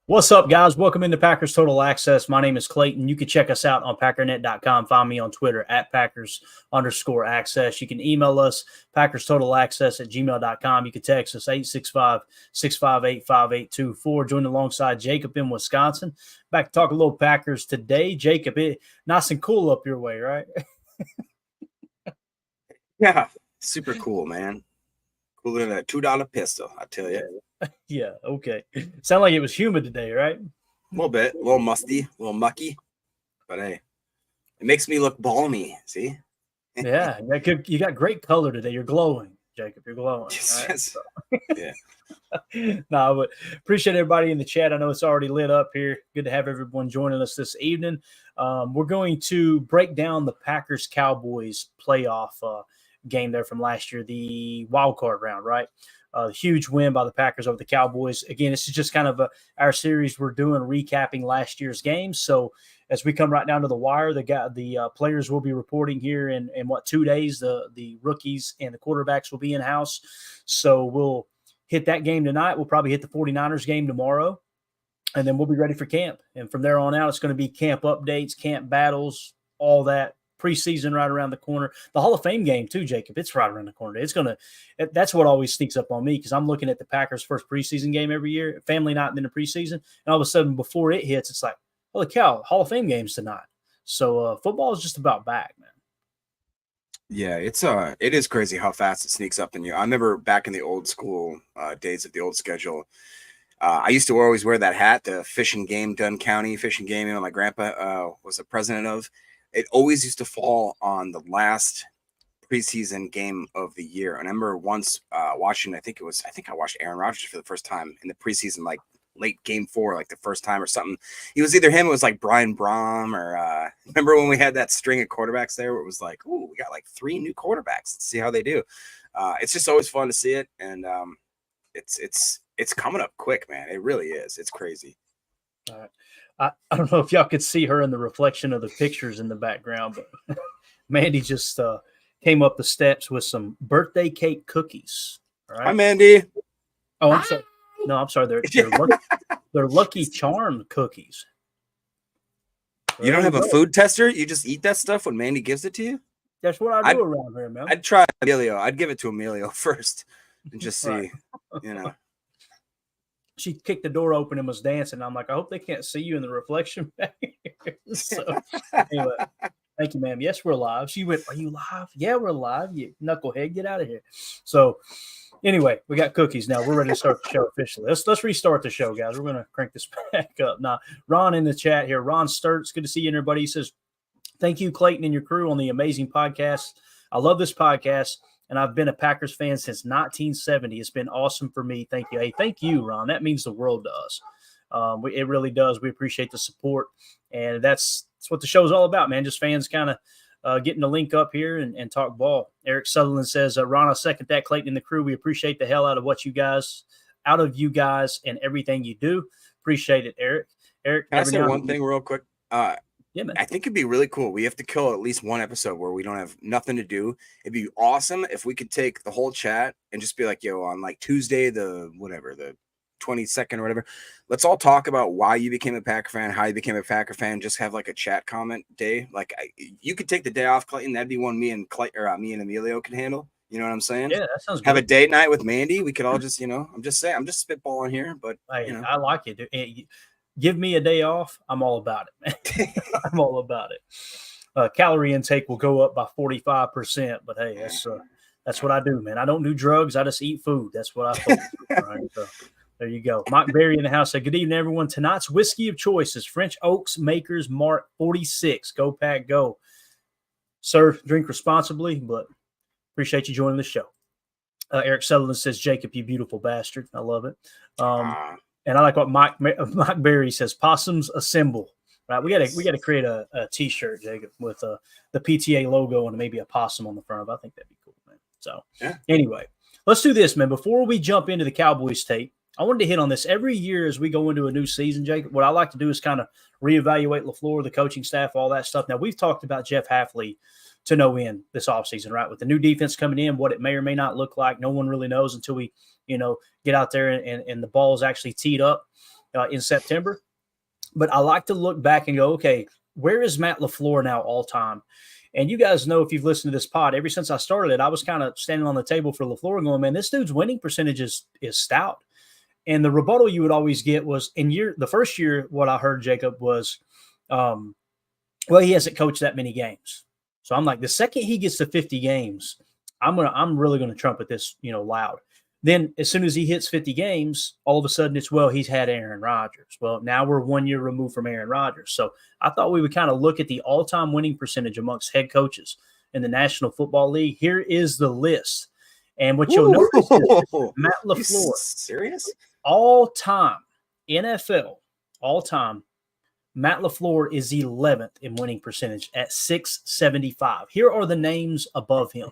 What's up, guys? Welcome into Packers Total Access. My name is Clayton. You can check us out on packernet.com. Find me on Twitter at Packers_access. You can email us, PackersTotalAccess@gmail.com. You can text us 865-658-5824. Join alongside Jacob in Wisconsin. Back to talk a little Packers today. Jacob, nice and cool up your way, right? Yeah, super cool, man. Cooler than a $2 pistol, I tell you. Yeah, okay. Sound like it was humid today, right? A little bit, a little musty, a little mucky, but hey, it makes me look balmy. See? Yeah, you got great color today. You're glowing, Jacob. You're glowing. Yes, right? yes. Yeah. No, but appreciate everybody in the chat. I know it's already lit up here. Good to have everyone joining us this evening. We're going to break down the Packers-Cowboys playoff game there from last year, the wild card round, right? Huge win by the Packers over the Cowboys. Again, this is just kind of our series we're doing, recapping last year's games. So as we come right down to the wire, the players will be reporting here in 2 days. The rookies and the quarterbacks will be in-house. So we'll hit that game tonight. We'll probably hit the 49ers game tomorrow, and then we'll be ready for camp. And from there on out, it's going to be camp updates, camp battles, all that. Preseason right around the corner. The Hall of Fame game too, Jacob. It's right around the corner. That's what always sneaks up on me because I'm looking at the Packers' first preseason game every year, family night, and then the preseason, and all of a sudden before it hits, it's like, holy cow, Hall of Fame games tonight. So football is just about back, man. Yeah, it is crazy how fast it sneaks up in you. I remember back in the old school days of the old schedule. I used to always wear that hat, the fishing game, Dunn County fishing game. My grandpa was the president of. It always used to fall on the last preseason game of the year. And I remember once watching, I think I watched Aaron Rodgers for the first time in the preseason, like late game 4, like the first time or something. It was either him, it was like Brian Brom, or remember when we had that string of quarterbacks there where it was like, ooh, we got like 3 new quarterbacks. Let's see how they do. It's just always fun to see it. And it's coming up quick, man. It really is. It's crazy. All right. I don't know if y'all could see her in the reflection of the pictures in the background, but Mandy just came up the steps with some birthday cake cookies. All right. Hi, Mandy. Oh, I'm sorry. No, I'm sorry. They're Lucky Charm cookies. You don't have a food tester? You just eat that stuff when Mandy gives it to you? That's what I do around here, man. I'd try Emilio. I'd give it to Emilio first and just see, She kicked the door open and was dancing. I'm like, I hope they can't see you in the reflection back here. So anyway, thank you, ma'am. Yes, we're live. She went, are you live? Yeah, we're live. You knucklehead, get out of here. So anyway, we got cookies now. We're ready to start the show officially. Let's restart the show, guys. We're going to crank this back up. Now, Ron in the chat here. Ron Sturts, good to see you, everybody. He says, thank you, Clayton, and your crew on the amazing podcast. I love this podcast. And I've been a Packers fan since 1970. It's been awesome for me. Thank you. Hey, thank you, Ron. That means the world to us. It really does. We appreciate the support. And that's what the show is all about, man. Just fans kind of getting to link up here and talk ball. Eric Sutherland says, Ron, I second that. Clayton and the crew, we appreciate the hell out of you guys and everything you do. Appreciate it, Eric. Eric, can I say one thing real quick? Yeah, man. I think it'd be really cool. We have to kill at least one episode where we don't have nothing to do. It'd be awesome if we could take the whole chat and just be like, yo, on like Tuesday, the 22nd or whatever, let's all talk about why you became a Packer fan, how you became a Packer fan. Just have like a chat comment day. Like you could take the day off, Clayton. That'd be one me and Emilio can handle. You know what I'm saying? Yeah, that sounds good. Have a date night with Mandy. We could all just, I'm just saying, I'm just spitballing here, but hey, I like it, dude. Give me a day off. I'm all about it, man. I'm all about it. Calorie intake will go up by 45%, but hey, that's what I do, man. I don't do drugs. I just eat food. That's what I focus on. Right? So there you go. Mike Berry in the house said, good evening, everyone. Tonight's whiskey of choice is French Oaks Maker's Mark 46. Go Pack, go. Sir, drink responsibly, but appreciate you joining the show. Eric Sutherland says, Jacob, you beautiful bastard. I love it. And I like what Mike Berry says. Possums assemble. Right? We got to create a T-shirt, Jacob, with the PTA logo and maybe a possum on the front of it. I think that'd be cool, man. So Anyway, let's do this, man. Before we jump into the Cowboys tape, I wanted to hit on this. Every year as we go into a new season, Jacob, what I like to do is kind of reevaluate LaFleur, the coaching staff, all that stuff. Now, we've talked about Jeff Hafley to no end this offseason, right? With the new defense coming in, what it may or may not look like, no one really knows until we, get out there and the ball is actually teed up. in September. But I like to look back and go, okay, where is Matt LaFleur now all time? And you guys know, if you've listened to this pod, ever since I started it, I was kind of standing on the table for LaFleur going, man, this dude's winning percentage is stout. And the rebuttal you would always get was the first year, what I heard, Jacob, was, well, he hasn't coached that many games. So I'm like, the second he gets to 50 games, I'm really going to trumpet this, loud. Then as soon as he hits 50 games, all of a sudden it's, well, he's had Aaron Rodgers. Well, now we're 1 year removed from Aaron Rodgers. So I thought we would kind of look at the all-time winning percentage amongst head coaches in the National Football League. Here is the list. And what you'll notice is Matt LaFleur. Serious? All-time NFL, all-time, Matt LaFleur is 11th in winning percentage at .675. Here are the names above him.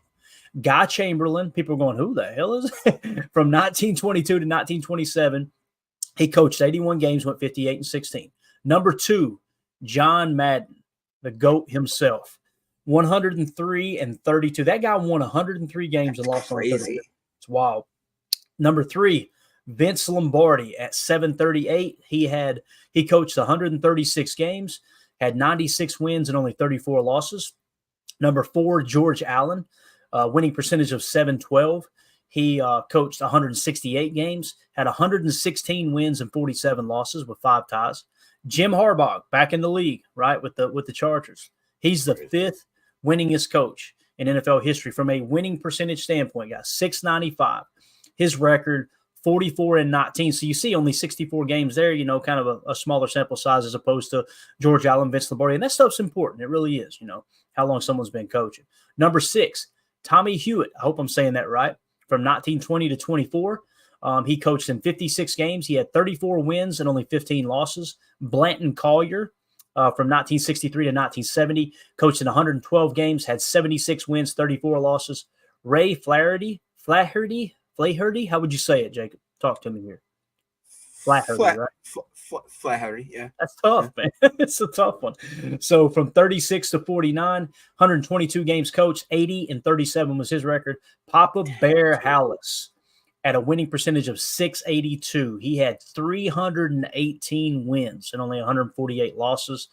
Guy Chamberlain, people are going, who the hell is it? From 1922 to 1927, he coached 81 games, went 58-16. Number 2, John Madden, the GOAT himself, 103-32. That guy won 103 games and lost on 30. It's wild. Number 3, Vince Lombardi at 738. He coached 136 games, had 96 wins and only 34 losses. Number 4, George Allen. Winning percentage of 712. He coached 168 games, had 116 wins and 47 losses with 5 ties. Jim Harbaugh, back in the league, right, with the Chargers. He's the 5th winningest coach in NFL history from a winning percentage standpoint, guys. 695. His record, 44-19. So you see only 64 games there, kind of a smaller sample size as opposed to George Allen, Vince Lombardi. And that stuff's important. It really is, how long someone's been coaching. Number 6, Tommy Hewitt, I hope I'm saying that right, from 1920 to 24. He coached in 56 games. He had 34 wins and only 15 losses. Blanton Collier, from 1963 to 1970, coached in 112 games, had 76 wins, 34 losses. Ray Flaherty, how would you say it, Jacob? Talk to me here. Flaherty, right? Flaherty, yeah. That's tough, man. It's a tough one. So from 36 to 49, 122 games coached, 80-37 was his record. Papa Bear Hallis at a winning percentage of 682. He had 318 wins and only 148 losses.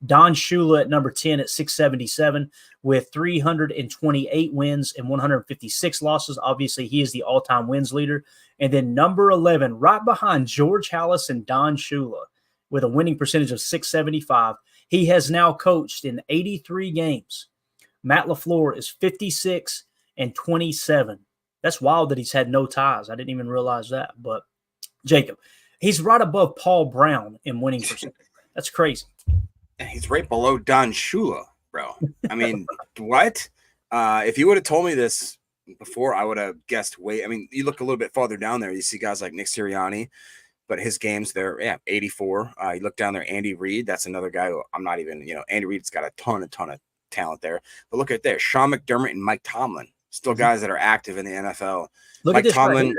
Don Shula at number 10 at 677 with 328 wins and 156 losses. Obviously, he is the all-time wins leader. And then number 11, right behind George Hallis and Don Shula with a winning percentage of 675. He has now coached in 83 games. Matt LaFleur is 56-27. That's wild that he's had no ties. I didn't even realize that. But, Jacob, he's right above Paul Brown in winning percentage. That's crazy. He's right below Don Shula, bro. I mean, what? If you would have told me this before, I would have guessed way. I mean, you look a little bit farther down there, you see guys like Nick Sirianni, but his games there, 84. You look down there, Andy Reid. That's another guy who I'm not even, Andy Reid's got a ton of talent there. But look at there, Sean McDermott and Mike Tomlin, still guys that are active in the NFL. Look Mike at this Tomlin,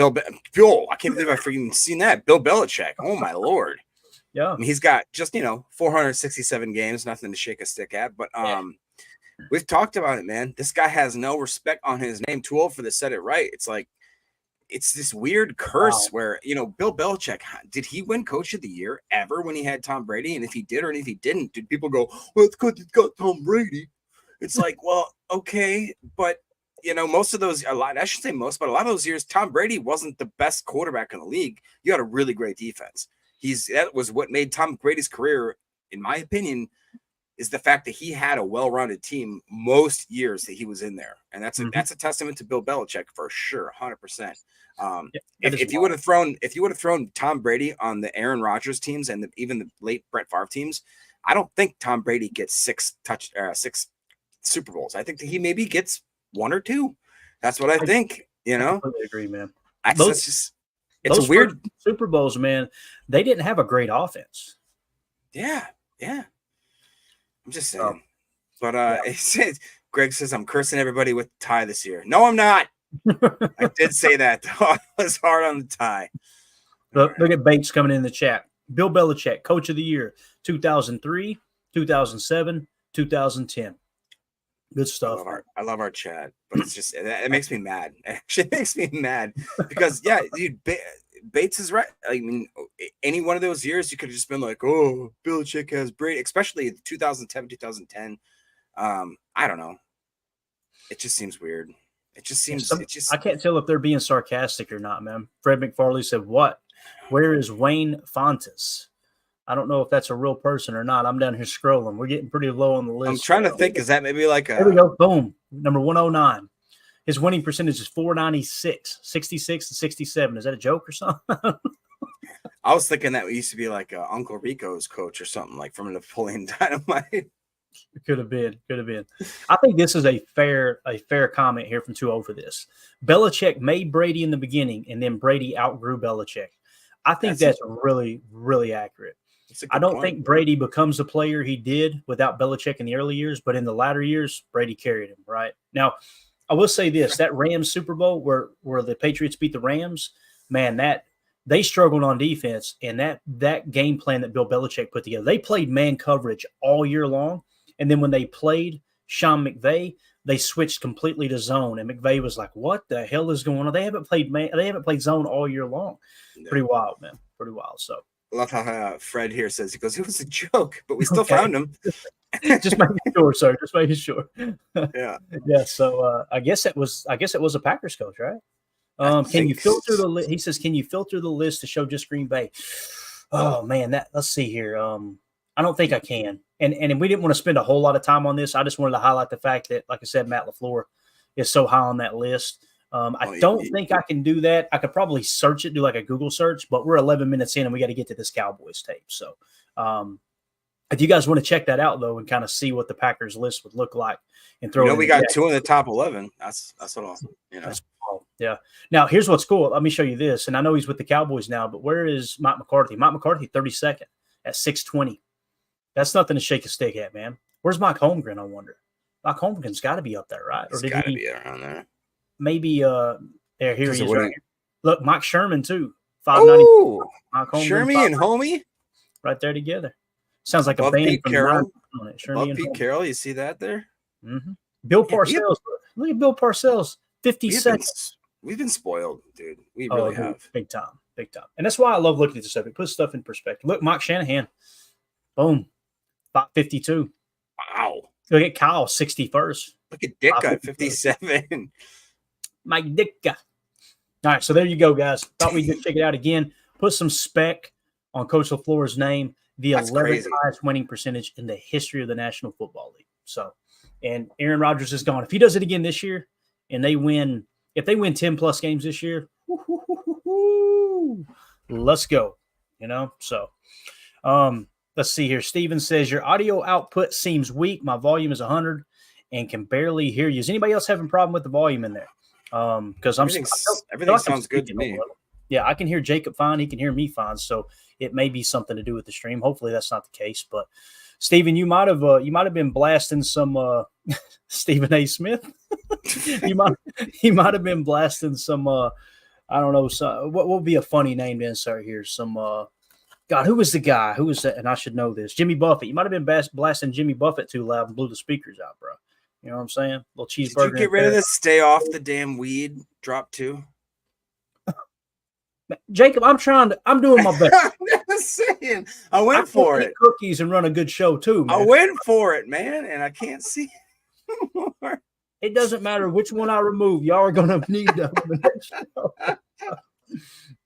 right Bill, I can't believe I've freaking seen that. Bill Belichick. Oh my Lord. Yeah. I mean, he's got just, 467 games, nothing to shake a stick at. But we've talked about it, man. This guy has no respect on his name. Too old for this, said it right. It's like, it's this weird curse where, Bill Belichick, did he win Coach of the Year ever when he had Tom Brady? And if he did or if he didn't, did people go, well, it's because he's got Tom Brady? It's like, well, okay. But, most of those, a lot of those years, Tom Brady wasn't the best quarterback in the league. You had a really great defense. That was what made Tom Brady's career, in my opinion, is the fact that he had a well-rounded team most years that he was in there. And that's a testament to Bill Belichick for sure, 100%. If you would have thrown Tom Brady on the Aaron Rodgers teams and even the late Brett Favre teams, I don't think Tom Brady gets 6 Super Bowls. I think that he maybe gets 1 or 2. That's what I think, I completely agree, man. It's a weird Super Bowls, man. They didn't have a great offense. Yeah. I'm just saying. But Greg says I'm cursing everybody with the tie this year. No, I'm not. I did say that. I was hard on the tie. Look at Bates coming in the chat. Bill Belichick, Coach of the Year, 2003, 2007, 2010. Good stuff. I love our chat, but it's just it makes me mad. It actually makes me mad because dude, Bates is right. I mean, any one of those years, you could have just been like, oh, Belichick has Brady, especially 2007, 2010. I don't know. It just seems weird. It just seems. I can't tell if they're being sarcastic or not, man. Fred McFarley said, "What? Where is Wayne Fontes?" I don't know if that's a real person or not. I'm down here scrolling. We're getting pretty low on the list. I'm trying to think. Is that maybe like a? There we go. Boom. Number 109. His winning percentage is 496, 66 to 67. Is that a joke or something? I was thinking that used to be like Uncle Rico's coach or something, like from Napoleon Dynamite. Could have been. I think this is a fair comment here from 2-0 for this. Belichick made Brady in the beginning, and then Brady outgrew Belichick. I think that's really, really accurate. I don't think Brady becomes the player he did without Belichick in the early years, but in the latter years, Brady carried him, right? Now, I will say this, that Rams Super Bowl where the Patriots beat the Rams, man, that they struggled on defense, and that game plan that Bill Belichick put together, they played man coverage all year long, and then when they played Sean McVay, they switched completely to zone, and McVay was like, what the hell is going on? They haven't played zone all year long. Yeah. Pretty wild, man. Pretty wild. So I love how Fred here says, he goes, it was a joke, but we still found him. Just making sure, sir. Just making sure. Yeah. Yeah. So I guess it was a Packers coach, right? Can you filter the list? He says, can you filter the list to show just Green Bay? Oh man, let's see here. I don't think I can. And we didn't want to spend a whole lot of time on this. I just wanted to highlight the fact that, like I said, Matt LaFleur is so high on that list. I don't think I can do that. I could probably search it, do like a Google search, but we're 11 minutes in and we got to get to this Cowboys tape. So if you guys want to check that out, though, and kind of see what the Packers list would look like and throw we got 2 in the top 11. That's what awesome. That's cool. Yeah. Now, here's what's cool. Let me show you this. And I know he's with the Cowboys now, but where is Mike McCarthy? Mike McCarthy, 32nd at 620. That's nothing to shake a stick at, man. Where's Mike Holmgren, I wonder? Mike Holmgren's got to be up there, right? Or did he be around there? Maybe here he is right here. Look, Mike Sherman, too. 590. Shermy and Homie? Right there together. Sounds like Above a band Pete from Carroll. Above Pete Carroll, you see that there? Mm-hmm. Bill Parcells. Look at Bill Parcells. 50 seconds. We've been spoiled, dude. We really have. Big time. And that's why I love looking at this stuff. It puts stuff in perspective. Look, Mike Shanahan. Boom. 552. Wow. Look at Kyle, 61st. Look at Dicka, 57. Mike Ditka. All right, so there you go, guys. Thought we'd check it out again. Put some spec on Coach LaFleur's name. The 11th highest winning percentage in the history of the National Football League. So, and Aaron Rodgers is gone. If he does it again this year and if they win 10 plus games this year, let's go. So, let's see here. Steven says, your audio output seems weak. My volume is 100 and can barely hear you. Is anybody else having a problem with the volume in there? Because everything sounds good to me. Yeah, I can hear Jacob fine. He can hear me fine. So it may be something to do with the stream. Hopefully that's not the case. But Steven, you might have been blasting some Stephen A. Smith. you might have been blasting some I don't know. What would be a funny name to insert here? Some God, who was the guy? Who was that? And I should know this. Jimmy Buffett. You might have been blasting Jimmy Buffett too loud and blew the speakers out, bro. You know what I'm saying? Little cheeseburger. Did you get rid of this stay off the damn weed drop too? Jacob, I'm doing my best. I'm just saying. I went for it. Cookies and run a good show too, man. I went for it, man, and I can't see more. It doesn't matter which one I remove. Y'all are going to need them for the next show.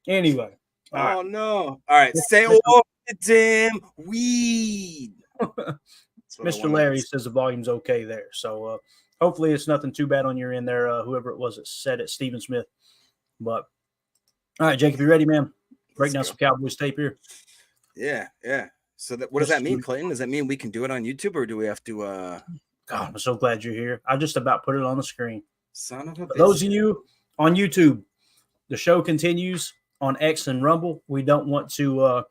Anyway. Oh, no. All right. Stay off the damn weed. Mr. Larry says the volume's okay there. So hopefully it's nothing too bad on your end there, whoever it was that said it, Stephen Smith. But all right, Jake, if you're ready, man, break down some Cowboys tape here. Yeah. So what does that mean, Clayton? Does that mean we can do it on YouTube, or do we have to God, I'm so glad you're here. I just about put it on the screen. Son of a bitch. Those of you on YouTube, the show continues on X and Rumble. We don't want to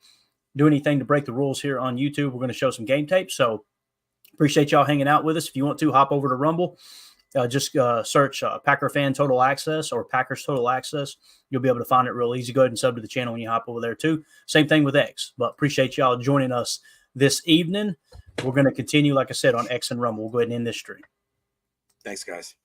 do anything to break the rules here on YouTube. We're going to show some game tape. So appreciate y'all hanging out with us. If you want to, hop over to Rumble. Just search Packer Fan Total Access or Packers Total Access. You'll be able to find it real easy. Go ahead and sub to the channel when you hop over there too. Same thing with X. But appreciate y'all joining us this evening. We're going to continue, like I said, on X and Rumble. We'll go ahead and end this stream. Thanks, guys.